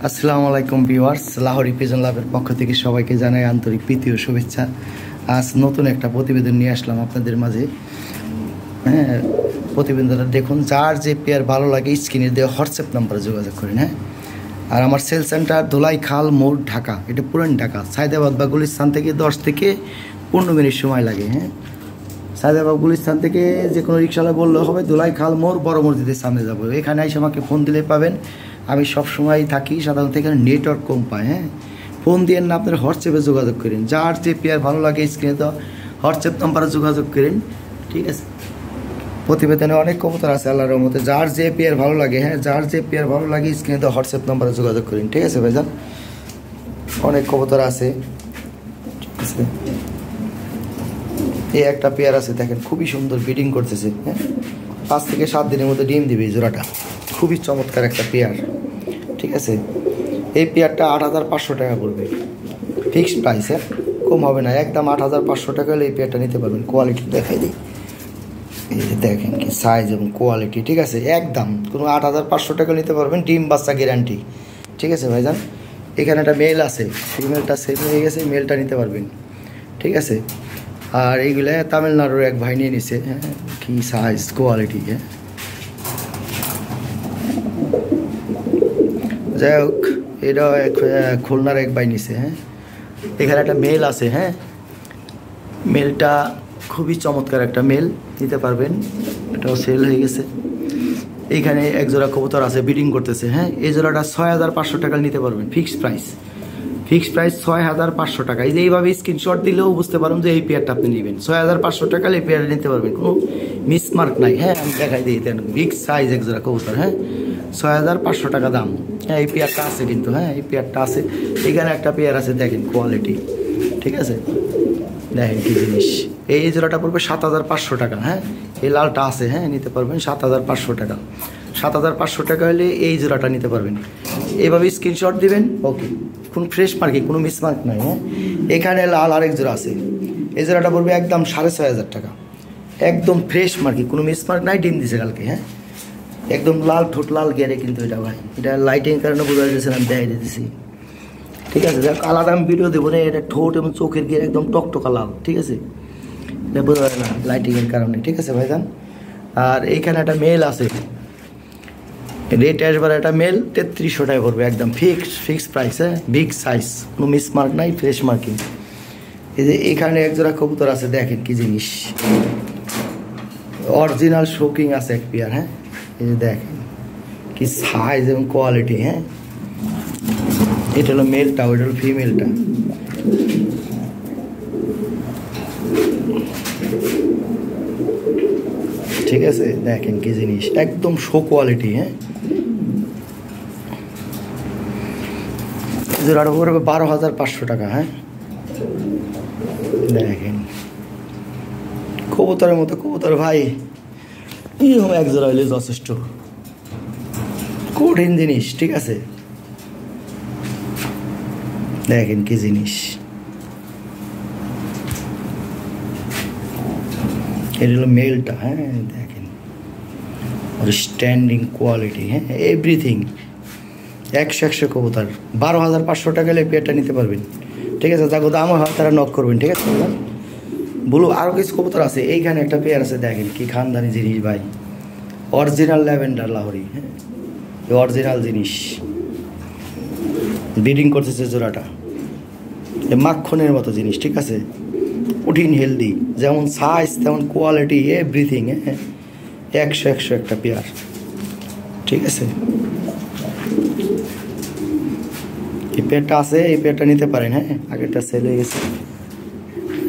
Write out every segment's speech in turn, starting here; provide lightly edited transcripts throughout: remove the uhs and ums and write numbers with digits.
আসসালামু আলাইকুম viewers, Lahori pigeon লাভের পক্ষ থেকে সবাইকে জানাই আন্তরিক প্রীতি ও শুভেচ্ছা। আজ নতুন একটা প্রতিবেদন নিয়ে আসলাম আপনাদের মাঝে। হ্যাঁ, প্রতিবেদনটা দেখুন। যার যে পেয়ার ভালো লাগে স্ক্রিনে দেওয়া হোয়াটসঅ্যাপ নাম্বারে যোগাযোগ করেন। হ্যাঁ, আর আমার সেল সেন্টার ধোলাই খাল মোড়, ঢাকা। এটা পুরান ঢাকা, সায়দাবাদ বা গুলিস্তান থেকে 10 থেকে 15 মিনিট সময় লাগে। হ্যাঁ, সায়দাবাদ গুলিস্তান থেকে যে কোনো রিক্সাওয়ালা বললে হবে ধোলাই খাল মোড়, বড় মসজিদের সামনে যাবো। এখানে এসে আমাকে ফোন দিলে পাবেন। আমি সব সময় থাকি, সাধারণত এখানে নেটওয়ার্ক কম পায়। হ্যাঁ, ফোন দিয়ে না, আপনার হোয়াটসঅ্যাপে যোগাযোগ করেন। যার যে পেয়ার ভালো লাগে স্ক্রিনে তো হোয়াটসঅ্যাপ নাম্বারে যোগাযোগ করেন। ঠিক আছে, প্রতিবেদনে অনেক কবুতর আছে আল্লাহর রহমতে। যার যে পেয়ার ভালো লাগে, হ্যাঁ, যার যে পেয়ার ভালো লাগে স্ক্রিনে তো হোয়াটসঅ্যাপ নাম্বারে যোগাযোগ করেন। ঠিক আছে ভাইজান, অনেক কবুতর আছে। ঠিক আছে, এই একটা পেয়ার আছে দেখেন, খুবই সুন্দর ব্রিডিং করতেছে। হ্যাঁ, 5 থেকে 7 দিনের মধ্যে ডিম দিবে এই জোড়াটা। খুবই চমৎকার একটা পেয়ার। ঠিক আছে, এই পেয়ারটা 8,500 টাকা পড়বে, ফিক্সড প্রাইস। হ্যাঁ, কম হবে না, একদম 8,500 টাকা হলে এই পেয়ারটা নিতে পারবেন। কোয়ালিটি দেখাই দিই, এই যে দেখেন কি সাইজ এবং কোয়ালিটি। ঠিক আছে, একদম কোনো 8,500 টাকা নিতে পারবেন, ডিম বাচ্চা গ্যারান্টি। ঠিক আছে ভাইজান, এখানে একটা মেল আছে, ফিমেলটা সেল হয়ে গেছে, মেলটা নিতে পারবেন। ঠিক আছে, আর এইগুলো তামিলনাড়ুর এক ভাই নিয়ে নিছে। হ্যাঁ, কি সাইজ কোয়ালিটি। হ্যাঁ, যাই হোক, এটা খুলনার এক ভাই নিছে। হ্যাঁ, এখানে একটা মেল আছে। হ্যাঁ, মেলটা খুবই চমৎকার একটা মেল, নিতে পারবেন। এটাও সেল হয়ে গেছে। এইখানে এক জোড়া কবুতর আছে, ব্রিডিং করতেছে। হ্যাঁ, এই জোড়াটা 6,500 টাকা নিতে পারবেন, ফিক্সড প্রাইস। ফিক্সড প্রাইস 6,500 টাকা। এই যে এইভাবে স্ক্রিনশট দিলেও বুঝতে পারুন যে এই পেয়ারটা আপনি নেবেন। 6,500 টাকা এই পেয়ারটা নিতে পারবেন, কোনো মিসমার্ক নাই। হ্যাঁ, আমি দেখাই দিই, বিগ সাইজ এক জোড়া কবুতর। হ্যাঁ, 6,500 টাকা দাম। হ্যাঁ, এই পেয়ারটা আছে কিন্তু। হ্যাঁ, এই পেয়ারটা আছে। এখানে একটা পেয়ার আছে, দেখেন কোয়ালিটি। ঠিক আছে, দেখেন কি জিনিস। এই জোড়াটা পড়বে 7,500 টাকা। হ্যাঁ, এই লালটা আছে। হ্যাঁ, নিতে পারবেন 7,500 টাকা। 7,500 টাকা হলে এই জোড়াটা নিতে পারবেন। এইভাবে স্ক্রিনশট দিবেন। ওকে, কোনো ফ্রেশ মার্কিং, কোনো মিসমার্ক নাই। হ্যাঁ, এখানে লাল আরেক জোড়া আছে, এই জোড়াটা পড়বে একদম 6,500 টাকা। একদম ফ্রেশ মার্কিং, কোনো মিসমার্ক নাই, ডিম দিছে কালকে। হ্যাঁ, একদম লাল ঠোঁট, লাল গেরে কিন্তু এটা ভাই। এটা লাইটিং কারণে বোঝা যাচ্ছে না, আমি দেখাই দিতেছি। ঠিক আছে, যাক আলাদা আমি ভিডিও দেবো না। এটা ঠোঁট এবং চোখের গিয়ে একদম টকটকা লাল। ঠিক আছে, এটা বোঝা যায় না লাইটিংয়ের কারণে। ঠিক আছে ভাইজান, আর এইখানে একটা মেল আছে, রেট আসবার একটা মেল 3,300 টাকা পড়বে, একদম ফিক্স প্রাইস। হ্যাঁ, বিগ সাইজ, কোনো মিসমার্ক নাই, ফ্রেশ মার্কিং। এই যে এখানে এক জোড়া কবুতর আছে, দেখেন কি জিনিস, অরিজিনাল শোকিং আছে এক পেয়ার। হ্যাঁ, এই যে দেখেন কি সাইজ এবং কোয়ালিটি। হ্যাঁ, এটা হলো মেলটা, ওইটা হলো ফিমেলটা। ঠিক আছে, দেখেন কি জিনিস, একদম শো কোয়ালিটি। হ্যাঁ, জোড়াটা পড়বে 12,500 টাকা। হ্যাঁ, দেখেন কবুতরের মতো কবুতর ভাই, এরকম এক জোড়া হইলে যথেষ্ট, কঠিন জিনিস। ঠিক আছে, দেখেন কি জিনিস, এটা হলো মেলটা। হ্যাঁ, দেখেন ওর স্ট্যান্ডিং কোয়ালিটি। হ্যাঁ, এভরিথিং 100 কবুতর। 12,500 টাকা হলে পেয়ারটা নিতে পারবেন। ঠিক আছে, যাকে দাম হয় তারা নক করবেন। ঠিক আছে, বলু আরও কিছু কবুতর আছে। এইখানে একটা পেয়ার আছে, দেখেন কি খানদানি জিনিস ভাই, অরিজিনাল ল্যাভেন্ডার লাহোরি। হ্যাঁ, অরিজিনাল জিনিস, ব্রিডিং করতেছে জোড়াটা, মাখনের মতো জিনিস। ঠিক আছে, কঠিন হেলদি, যেমন সাইজ তেমন কোয়ালিটি, এভরিথিং। হ্যাঁ, 100 একটা পেয়ার। ঠিক আছে, এই পেয়ারটা আছে, এই পেয়ারটা নিতে পারেন। হ্যাঁ, আগেরটা সেল হয়ে গেছে।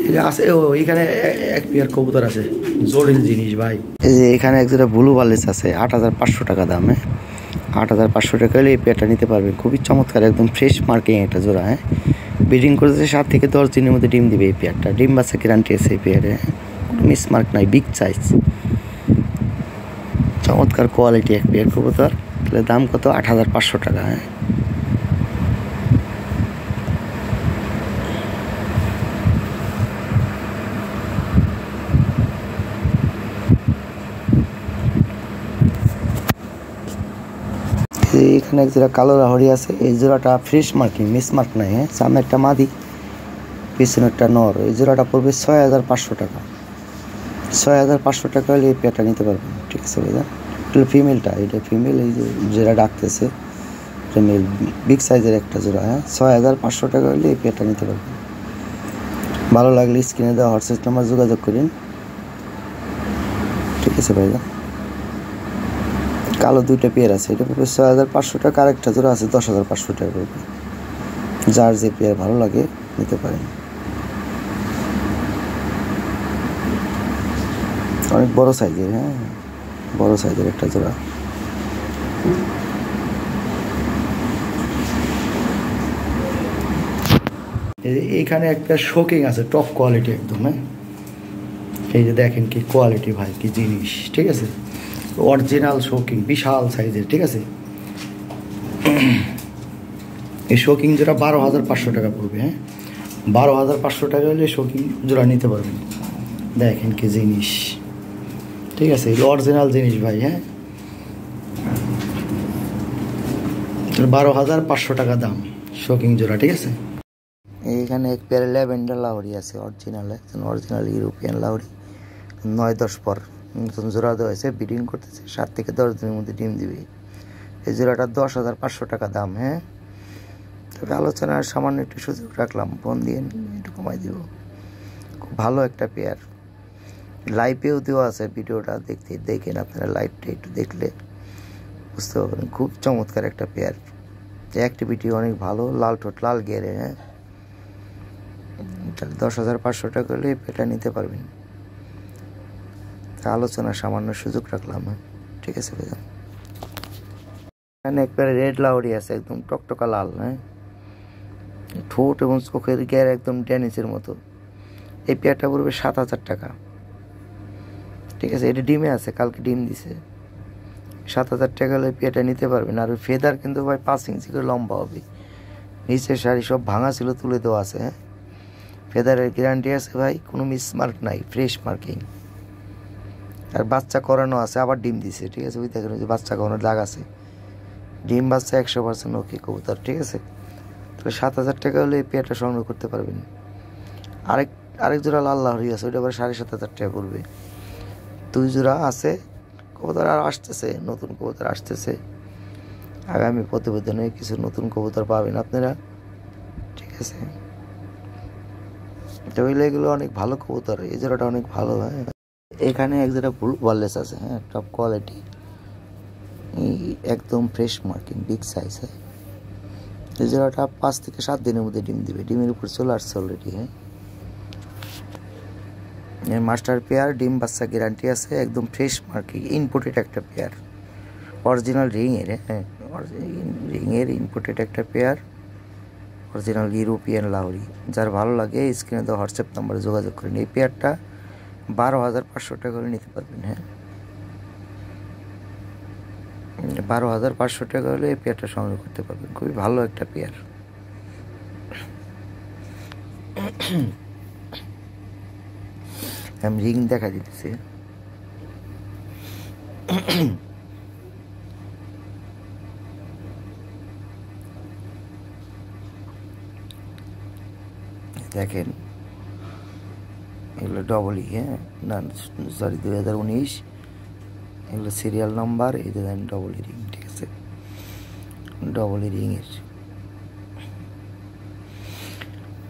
এটা আছে, ও এখানে এক পেয়ার কবুতর আছে, জটিল জিনিস ভাই। এই যে এখানে এক জোড়া ব্লু বার্লেস আছে, 8,500 টাকা দাম। হ্যাঁ, 8,500 টাকা হলে এই পেয়ারটা নিতে পারবেন। খুবই চমৎকার, একদম ফ্রেশ মার্কিং একটা জোড়া। হ্যাঁ, ব্রিডিং করেছে, 7 থেকে 10 দিনের মধ্যে ডিম দিবে এই পেয়ারটা। ডিম বাচ্চা গ্যারান্টি আছে এই পেয়ারে, মিসমার্ক নাই, বিগ সাইজ, চমৎকার কোয়ালিটি এক পেয়ার কবুতর। তাহলে দাম কত? 8,500 টাকা। হ্যাঁ, যে এখানে এক জোড়া কালো লাহোরি আছে, এই জোড়াটা ফ্রেশ মার্কিং, মিস মার্ক নাই। হ্যাঁ, সামনে একটা মাদি, পিছনে একটা নর। এই জোড়াটা পড়বে 6500 টাকা। 6500 টাকা হলে এই পেয়ারটা নিতে পারবেন। ঠিক আছে ভাইয়া, এটা ফিমেলটা, এটা ফিমেল। এই যে যেটা ডাকতেছে এটা মেল, বিগ সাইজের একটা জোড়া। হ্যাঁ, 6500 টাকা হলে এই পেয়ারটা নিতে পারবেন। ভালো লাগলে স্ক্রিনে দেওয়া হোয়াটসঅ্যাপ নাম্বার যোগাযোগ করেন। ঠিক আছে ভাইয়া, কালো দুইটা পেয়ার আছে, এটা পড়বে 6500 টাকা। আরেকটা জোড়া আছে 10500 টাকা পড়বে। যার যে পেয়ার ভালো লাগে নিতে পারেন। অনেক বড় সাইজের। হ্যাঁ, বড় সাইজের একটা জোড়া। এইখানে একটা শোকিং আছে, টপ কোয়ালিটি একদম। হ্যাঁ, এই যে দেখেন কি কোয়ালিটি ভাই, কি জিনিস। ঠিক আছে, অরিজিনাল শোকিং, বিশাল সাইজের। ঠিক আছে, এই শোকিং জোড়া 12500 টাকা পড়বে। হ্যাঁ, 12500 টাকা হলে শোকিং জোড়া নিতে পারবেন। দেখেন কি জিনিস। ঠিক আছে, এই অরিজিনাল জিনিস ভাই। হ্যাঁ, 12500 টাকা দাম শোকিং জোড়া। ঠিক আছে, এইখানে এক পেয়ার ল্যাভেন্ডার লাহোরি আছে, অরিজিনাল, একজন অরিজিনাল ইউরোপিয়ান লাহোরি। 9-10 পর নতুন জোড়া দেওয়া হয়েছে, ব্রিডিং করতেছে, 7 থেকে 10 দিনের মধ্যে ডিম দিবে। এই জোড়াটা 10500 টাকা দাম। হ্যাঁ, তবে আলোচনার সামান্য একটু সুযোগ রাখলাম, ফোন দিয়ে একটু কমাই দিব। খুব ভালো একটা পেয়ার, লাইভেও দেওয়া আছে, ভিডিওটা দেখেন আপনারা। লাইভটা একটু দেখলে বুঝতে পারবেন, খুব চমৎকার একটা পেয়ার। অ্যাক্টিভিটি অনেক ভালো, লাল ঠোঁট, লাল গেরে। হ্যাঁ, 10500 টাকা হলে এটা নিতে পারবেন। আলোচনা সামান্য সুযোগ রাখলাম। ঠিক আছে ভাইয়া, এখানে একবারে রেড লাহোরি আছে, একদম টকটকা লাল। হ্যাঁ, ঠোঁট এবং চোখের গের একদম ড্যানিসের মতো। এই পেয়ারটা পড়বে 7000 টাকা। ঠিক আছে, এটা ডিমে আছে, কালকে ডিম দিছে। 7000 টাকা হলে পেয়ারটা নিতে পারবেন। আর ওই ফেদার কিন্তু ভাই 5 ইঞ্চি করে লম্বা হবে। নিচের শাড়ি সব ভাঙা ছিল, তুলে দেওয়া আছে। হ্যাঁ, ফেদারের গ্যারান্টি আছে ভাই, কোনো মিস মার্ক নাই, ফ্রেশ মার্কিং। আর বাচ্চা করানো আছে, আবার ডিম দিছে। ঠিক আছে, ওই দেখেন যে বাচ্চা করানোর দাগ আছে, ডিম বাচ্চা 100% ওকে কবুতর। ঠিক আছে, তাহলে 7000 টাকা হলে এই পেয়ারটা সংগ্রহ করতে পারবেন। আরেক জোড়া লাল লাহোরি আছে, ওইটা আবার 7500 টাকা পড়বে। 2 জোড়া আছে কবুতর, আর আসতেছে নতুন কবুতর আসতেছে। আগামী প্রতিবেদনে কিছু নতুন কবুতর পাবেন আপনারা। ঠিক আছে, তবে এগুলো অনেক ভালো কবুতর, এই জোড়াটা অনেক ভালো। হ্যাঁ, এখানে এক জোড়া ফুল ওয়ারলেস আছে। হ্যাঁ, টপ কোয়ালিটি, একদম ফ্রেশ মার্কিং, বিগ সাইজ। হ্যাঁ, এই জোড়াটা 5 থেকে 7 দিনের মধ্যে ডিম দিবে, ডিমের উপর চলে আসছে অলরেডি। হ্যাঁ, মাস্টার পেয়ার, ডিম বাচ্চা গ্যারান্টি আছে, একদম ফ্রেশ মার্কিং, ইনপোর্টেড একটা পেয়ার, অরিজিনাল রিংয়ের। হ্যাঁ, রিংয়ের ইনপোর্টেড একটা পেয়ার, অরিজিনাল ইউরোপিয়ান লাহোরি। যার ভালো লাগে স্ক্রিনে দেওয়া হোয়াটসঅ্যাপ নাম্বারে যোগাযোগ করেন। এই পেয়ারটা 12500 টাকা হলে নিতে পারবেন। হ্যাঁ, 12500 টাকা হলে এই পেয়ারটা সংগ্রহ করতে পারবেন। খুবই ভালো একটা পেয়ার। আমি রিং দেখা দিতেছি। দেখেন, এগুলো ডবল ই। হ্যাঁ, না সরি, 2019 এগুলো সিরিয়াল নাম্বার। এই দেখেন ডবল ই রিং। ঠিক আছে, ডবল ই রিংয়ের।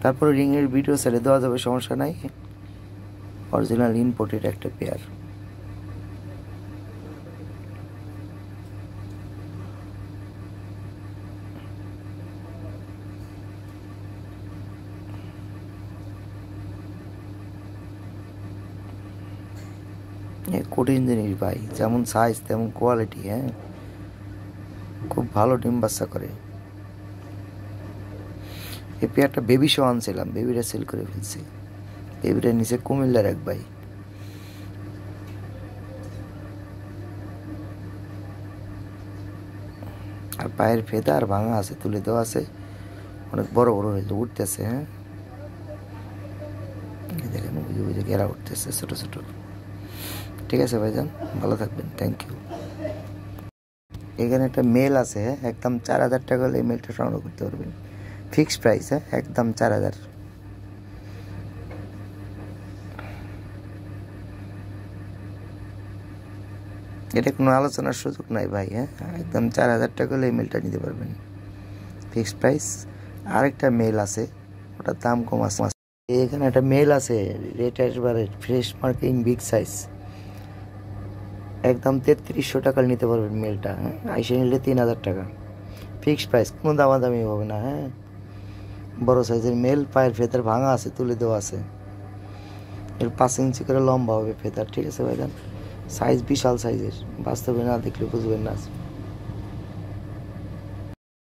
তারপরে রিংয়ের ভিডিও ছেড়ে দেওয়া যাবে, সমস্যা নাই। অরিজিনাল ইম্পোর্টেড একটা পেয়ার। কঠিন জিনিস ভাই, যেমন সাইজ তেমন কোয়ালিটি। হ্যাঁ, খুব ভালো ডিম বাচ্চা করে। এই পেয়ারটা বেবি সহ আনছিলাম, বেবিটা সেল করে ফেলছি। বেবিটা নিচে কুমিল্লার এক ভাই। আর পায়ের ফেদা আর ভাঙা আছে, তুলে দেওয়া আছে, অনেক বড় বড় হয়েছে, উঠতেছে। হ্যাঁ, দেখেন বুঝে ঘেরা উঠতেছে ছোট ছোট। ঠিক আছে ভাইজান, ভালো থাকবেন, থ্যাংক ইউ। এখানে একটা মেল আছে, হ্যাঁ, একদম 4000 টাকা হলে এই মেলটা সংগ্রহ করতে পারবেন। ফিক্সড প্রাইস, হ্যাঁ, একদম 4000। এটা কোনো আলোচনার সুযোগ নাই ভাই, হ্যাঁ, একদম 4000 টাকা হলে এই মেলটা নিতে পারবেন, ফিক্সড প্রাইস। আরেকটা মেল আছে, ওটার দাম কম আছে। এখানে একটা মেল আছে, রেট একবারে ফ্রেশ মার্কিং বিগ সাইজ, একদম 3300 টাকা নিতে পারবেন মেলটা, হ্যাঁ, আইসে নিলে 3000 টাকা ফিক্সড প্রাইস, কোনো দামাদামি হবে না, হ্যাঁ। বড় সাইজের মেল, পায়ের ফেদার ভাঙা আছে, তুলে দেওয়া আছে, এর 5 ইঞ্চি করে লম্বা হবে ফেদার, ঠিক আছে ভাইজান। সাইজ বিশাল সাইজের, বাস্তবে না দেখলে বুঝবেন না।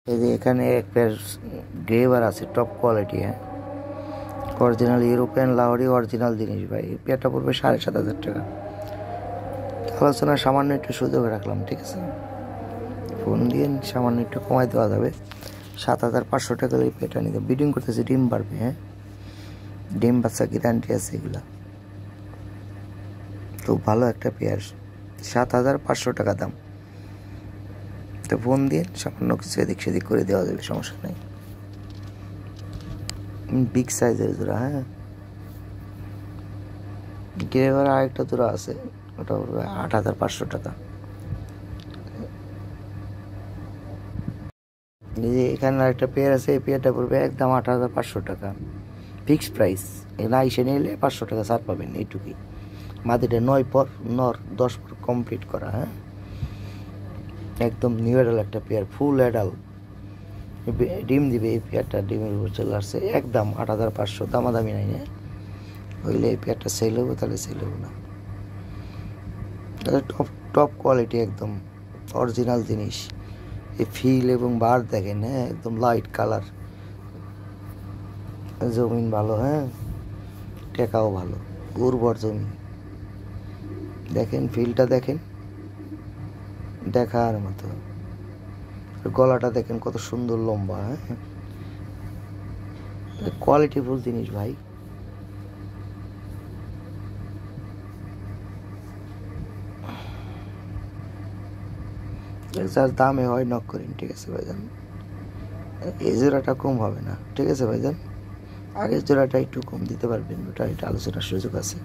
এই যে এখানে এক পেয়ার গ্রেভার আছে, টপ কোয়ালিটি, হ্যাঁ, অরিজিনাল ইউরোপিয়ান লাহোরি অরিজিনাল জিনিস ভাই। এই পেয়ারটা পড়বে 7500 টাকা। আলোচনা সামান্য একটু সুযোগ রাখলাম, ঠিক আছে, ফোন দিয়ে সামান্য একটু কমাই দেওয়া যাবে। 7500 টাকা এই পেয়ারটা নিতে। ব্রিডিং করতেছে, ডিম পারবে, হ্যাঁ, ডিম বাচ্চা গ্যারান্টি আছে এগুলা। খুব ভালো একটা পেয়ার, 7500 টাকা দাম। তো ফোন দিয়ে সামান্য কিছু এদিক সেদিক করে দেওয়া যাবে, সমস্যা নেই। বিগ সাইজের জোড়া, হ্যাঁ। গ্রেভার আরেকটা জোড়া আছে, ওটা পড়বে 8500 টাকা। এই যে এখানে আরেকটা পেয়ার আছে, এই পেয়ারটা পড়বে একদম 8500 টাকা, ফিক্সড প্রাইস। এখানে আইসে নিলে 500 টাকা ছাড় পাবেন, এইটুকুই। মাদিটা 9 পর, নর 10 পর কমপ্লিট করা, হ্যাঁ, একদম নিউ অ্যাডাল একটা পেয়ার, ফুল অ্যাডাল, ডিম দিবে এই পেয়ারটা, ডিমের উপর চলে আসছে, একদম 8500, দামাদামি নাই, হ্যাঁ। হইলে এই পেয়ারটা সেল হবে, তাহলে সেল হবে না। টপ টপ কোয়ালিটি, একদম অরিজিনাল জিনিস। এই ফিল এবং বার দেখেন, হ্যাঁ, একদম লাইট কালার, জমিন ভালো, হ্যাঁ, টেকাও ভালো, উর্বর জমি। দেখেন ফিলটা, দেখেন, দেখার মতো। গলাটা দেখেন কত সুন্দর লম্বা, হ্যাঁ, কোয়ালিটিফুল জিনিস ভাই। যার দামে হয় নক করেন, ঠিক আছে ভাইজান। এই জোড়াটা কম হবে না, ঠিক আছে ভাইজান। আগের জোড়াটা একটু কম দিতে পারবেন, ওটা এটা আলোচনার সুযোগ আছে।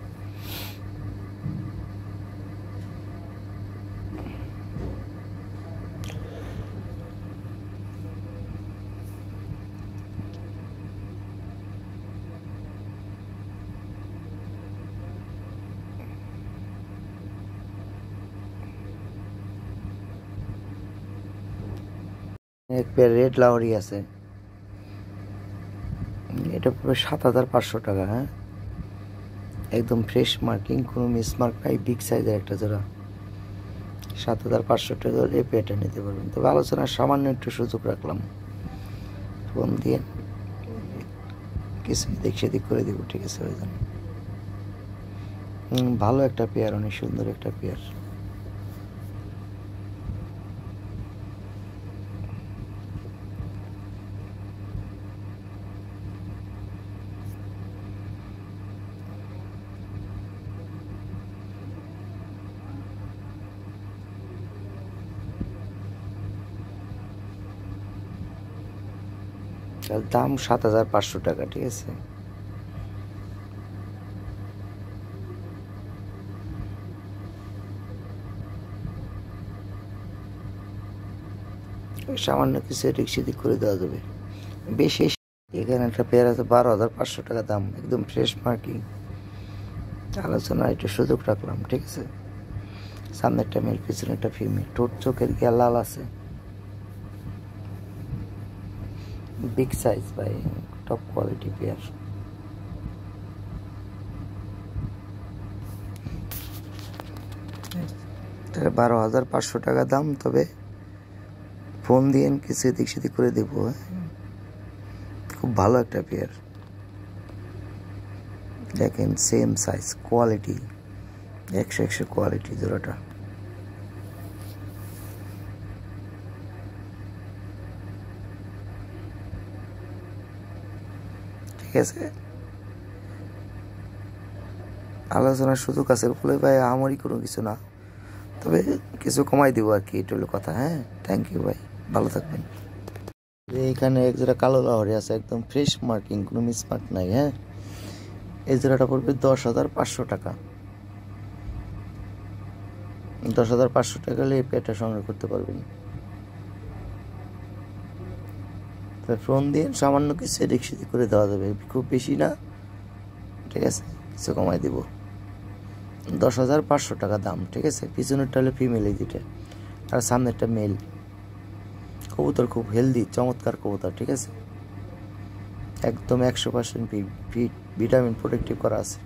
এক পেয়ার রেড লাহোরি আছে, এটা পুরো 7500 টাকা, হ্যাঁ, একদম ফ্রেশ মার্কিং, কোনো মিসমার্ক নাই, বিগ সাইজের একটা জোড়া, 7500 টাকা এই পেয়ারটা নিতে পারবেন। তবে আলোচনার সামান্য একটু সুযোগ রাখলাম, ফোন দিয়ে কিছু এদিক সেদিক করে দিব, ঠিক আছে ভাইজান। ভালো একটা পেয়ার, অনেক সুন্দর একটা পেয়ার। দাম 7500 টাকা, ঠিক আছে। সামান্য কিছু এদিক সেদিক করে দেওয়া যাবে, বেশি। এখানে একটা পেয়ার আছে, 12500 টাকা দাম, একদম ফ্রেশ মার্কিং। আলোচনা একটু সুযোগ রাখলাম, ঠিক আছে। সামনে একটা মেল, পিছনে একটা ফিমেল, ঠোঁট চোখের গিয়া লাল আছে, বিগ সাইজ ভাই, টপ কোয়ালিটি পেয়ার। 12500 টাকা দাম। তবে ফোন দিয়ে কিছু এদিক সেদিক করে দেবো, খুব ভালো একটা পেয়ার। দেখেন সেম সাইজ, কোয়ালিটি 100 কোয়ালিটি জোড়াটা। ঠিক আছে, আলোচনার সুযোগ আছে বলে ভাই আমারই কোনো কিছু না, তবে কিছু কমাই দিব আর কি, এটা হলো কথা। হ্যাঁ, থ্যাংক ইউ ভাই, ভালো থাকবেন। এইখানে এক জোড়া কালো লাহরি আছে, একদম ফ্রেশ মার্কিং, কোনো মিসমার্ক নাই। হ্যাঁ, এই জোড়াটা পড়বে 10,500 টাকা। 10,500 টাকা হলে এই পেয়ারটা সংগ্রহ করতে পারবেন। ফোন দিয়ে সামান্য কিছু এদিক সেদিক করে দেওয়া যাবে, খুব বেশি না, ঠিক আছে, কিছু কমাই দিব। 10,500 টাকা দাম, ঠিক আছে। পিছনেরটা হলে ফিমেল, এই দুইটা, আর সামনেরটা মেল। কবুতর খুব হেলদি, চমৎকার কবুতর, ঠিক আছে, একদম 100% ভিটামিন প্রোটেক্টিভ করা আছে।